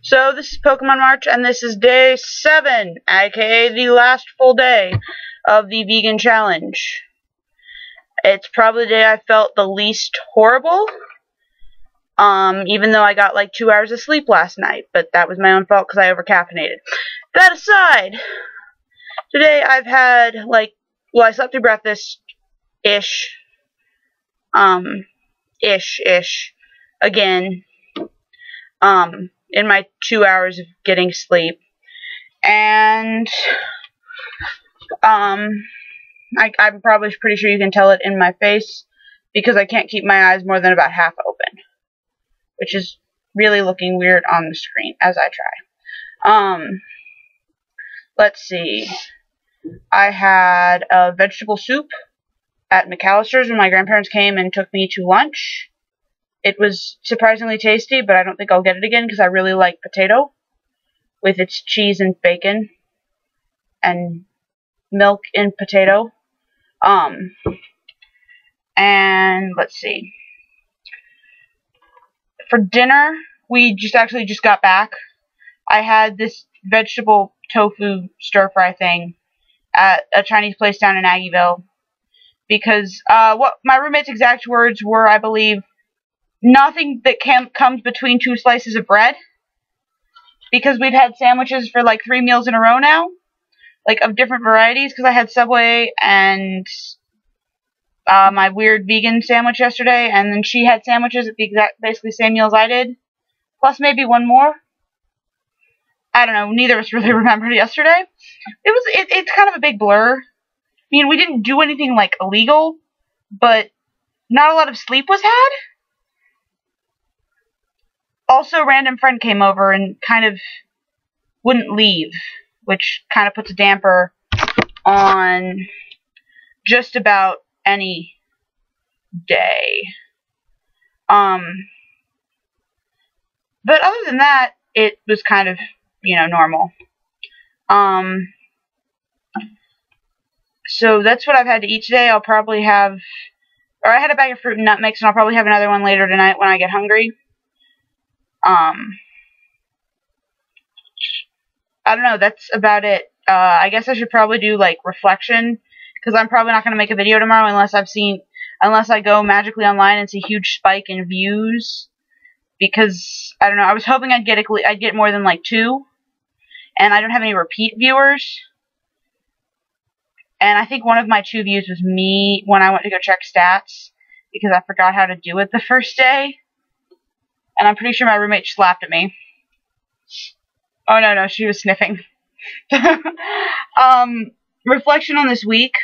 So this is Pokemon March, and this is day 7, aka the last full day of the vegan challenge. It's probably the day I felt the least horrible, even though I got like 2 hours of sleep last night, but that was my own fault because I overcaffeinated. That aside, today I've had I slept through breakfast-ish, again, in my 2 hours of getting sleep, and I'm probably pretty sure you can tell it in my face because I can't keep my eyes more than about half open, which is really looking weird on the screen as I try. Let's see. I had a vegetable soup at McAllister's when my grandparents came and took me to lunch. It was surprisingly tasty, but I don't think I'll get it again because I really like potato with its cheese and bacon and milk in potato. And let's see. For dinner, we actually just got back. I had this vegetable tofu stir-fry thing at a Chinese place down in Aggieville because what my roommate's exact words were, I believe, nothing that comes between 2 slices of bread, because we've had sandwiches for like 3 meals in a row now, like of different varieties, because I had Subway and my weird vegan sandwich yesterday, and then she had sandwiches at the basically same meals I did, plus maybe one more. I don't know, neither of us really remembered yesterday. It's kind of a big blur. I mean, we didn't do anything like illegal, but not a lot of sleep was had. Also, a random friend came over and kind of wouldn't leave, which kind of puts a damper on just about any day. But other than that, it was kind of, normal. So that's what I've had to eat today. I'll probably have, I had a bag of fruit and nut mix, and I'll probably have another one later tonight when I get hungry. I don't know, that's about it. I guess I should probably do, reflection, because I'm probably not going to make a video tomorrow unless I go magically online and see a huge spike in views, because, I don't know, I was hoping I'd get more than, 2, and I don't have any repeat viewers, and I think one of my 2 views was me when I went to go check stats, because I forgot how to do it the first day. And I'm pretty sure my roommate slapped at me. Oh, no, she was sniffing. Reflection on this week.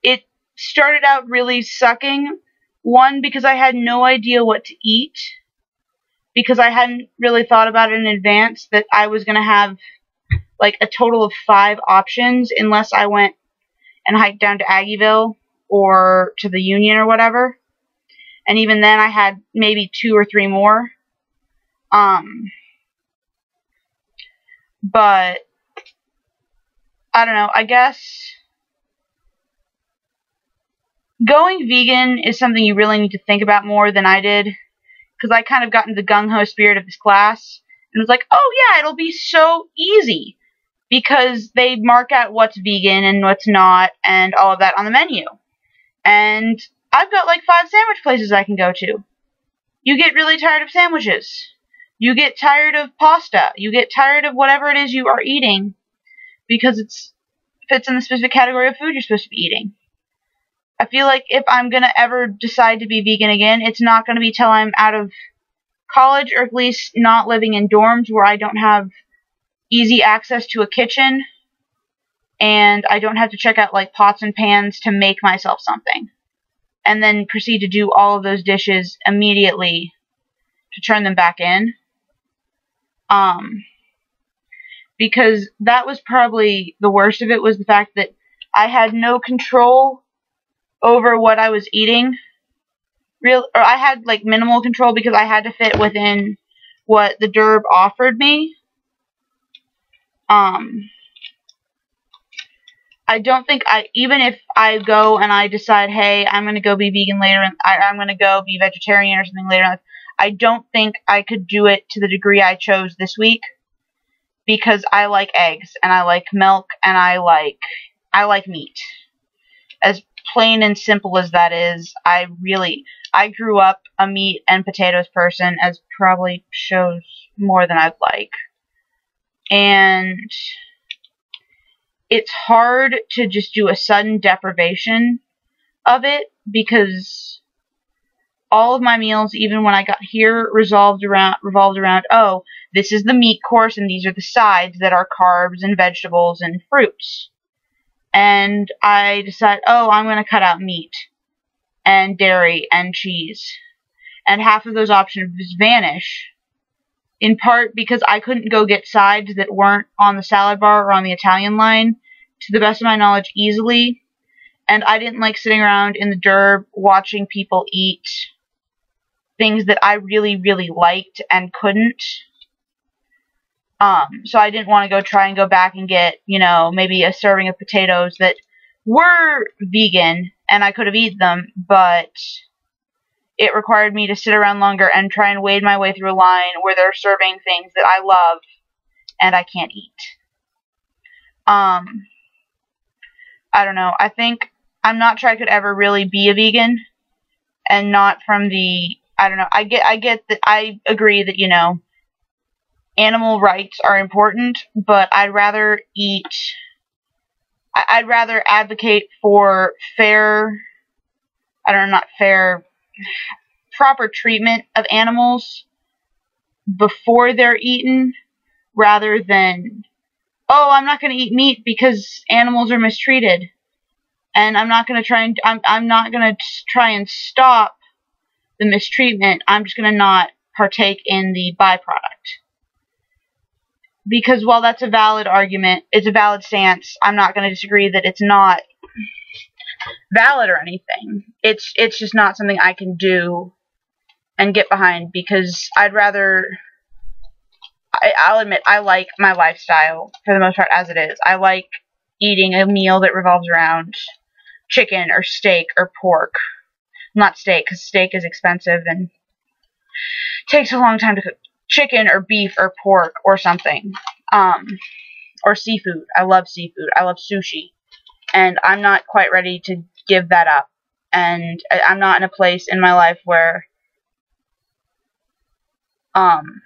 It started out really sucking. One, because I had no idea what to eat. Because I hadn't really thought about it in advance that I was going to have, a total of 5 options unless I went and hiked down to Aggieville or to the Union or whatever. And even then, I had maybe 2 or 3 more. But, I don't know, I guess going vegan is something you really need to think about more than I did. Because I kind of got into the gung-ho spirit of this class. And was like, oh yeah, it'll be so easy. Because they mark out what's vegan and what's not and all of that on the menu. And I've got 5 sandwich places I can go to. You get really tired of sandwiches. You get tired of pasta. You get tired of whatever it is you are eating because it fits in the specific category of food you're supposed to be eating. I feel like if I'm going to ever decide to be vegan again, it's not going to be till I'm out of college, or at least not living in dorms where I don't have easy access to a kitchen and I don't have to check out pots and pans to make myself something. And then proceed to do all of those dishes immediately to turn them back in. Because that was probably the worst of it, was the fact that I had no control over what I was eating. I had minimal control because I had to fit within what the derb offered me. I don't think even if I go and I decide, hey, I'm going to go be vegan later, and I'm going to go be vegetarian or something later on, I don't think I could do it to the degree I chose this week, because I like eggs, and I like milk, and I like meat. As plain and simple as that is, I grew up a meat and potatoes person, as probably shows more than I'd like. And it's hard to just do a sudden deprivation of it, because all of my meals, even when I got here, revolved around, oh, this is the meat course, and these are the sides that are carbs and vegetables and fruits. And I decide, oh, I'm going to cut out meat and dairy and cheese. And half of those options vanish, in part because I couldn't go get sides that weren't on the salad bar or on the Italian line, to the best of my knowledge, easily. And I didn't like sitting around in the derb watching people eat things that I really, really liked and couldn't. So I didn't want to try and go back and get, maybe a serving of potatoes that were vegan, and I could have eaten them, but it required me to sit around longer and try and wade my way through a line where they're serving things that I love and I can't eat. I don't know. I'm not sure I could ever really be a vegan, and not from the, I don't know, I get that, I agree that, animal rights are important, but I'd rather advocate for proper treatment of animals before they're eaten, rather than, oh, I'm not going to eat meat because animals are mistreated, and I'm not going to try and stop the mistreatment. I'm just going to not partake in the byproduct. Because while that's a valid argument, it's a valid stance, I'm not going to disagree that it's not valid or anything. It's just not something I can do and get behind, because I'll admit, I like my lifestyle for the most part as it is. I like eating a meal that revolves around chicken or steak or pork. Not steak, because steak is expensive and takes a long time to cook. Chicken or beef or pork or something. Or seafood. I love seafood. I love sushi. And I'm not quite ready to give that up. And I'm not in a place in my life where I'm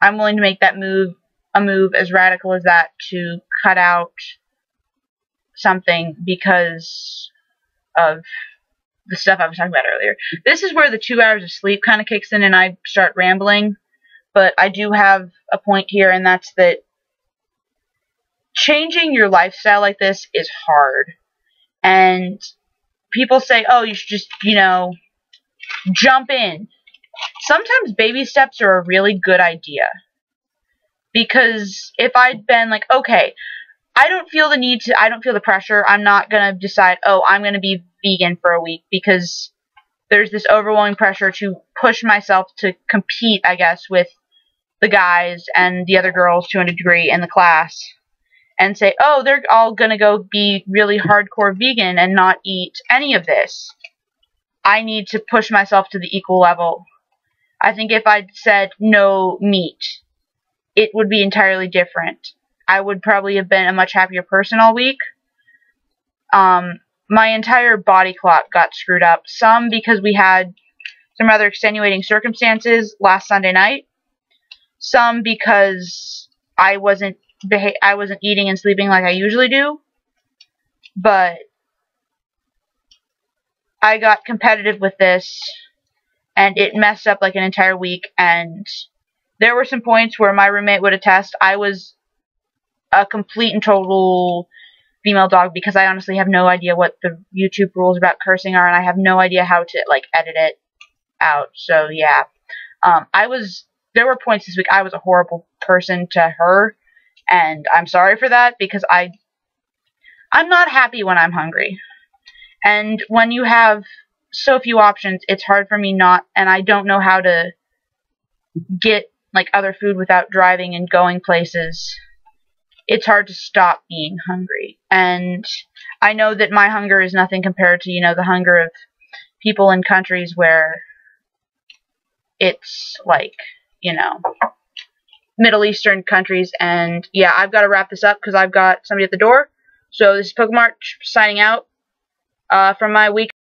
willing to make that a move as radical as that, to cut out something because of the stuff I was talking about earlier. This is where the 2 hours of sleep kind of kicks in and I start rambling, but I do have a point here, and that's that changing your lifestyle like this is hard. And people say, oh, you should just, jump in. Sometimes baby steps are a really good idea. Because if I'd been like, okay, I don't feel the pressure, I'm not going to decide, oh, I'm going to be vegan for a week, because there's this overwhelming pressure to push myself to compete, I guess, with the guys and the other girls to a degree in the class, and say, oh, they're all going to go be really hardcore vegan and not eat any of this. I need to push myself to the equal level. I think if I'd said no meat, it would be entirely different. I would probably have been a much happier person all week. My entire body clock got screwed up. Some because we had some rather extenuating circumstances last Sunday night. Some because I wasn't eating and sleeping like I usually do. But I got competitive with this, and it messed up like an entire week. And there were some points where my roommate would attest I was a complete and total female dog, because I honestly have no idea what the YouTube rules about cursing are, and I have no idea how to edit it out. So yeah, there were points this week I was a horrible person to her, and I'm sorry for that, because I'm not happy when I'm hungry, and when you have so few options, it's hard for me and I don't know how to get other food without driving and going places. It's hard to stop being hungry. And I know that my hunger is nothing compared to, the hunger of people in countries where it's like, you know, Middle Eastern countries. And yeah, I've got to wrap this up because I've got somebody at the door. So this is Pokemart signing out from my week.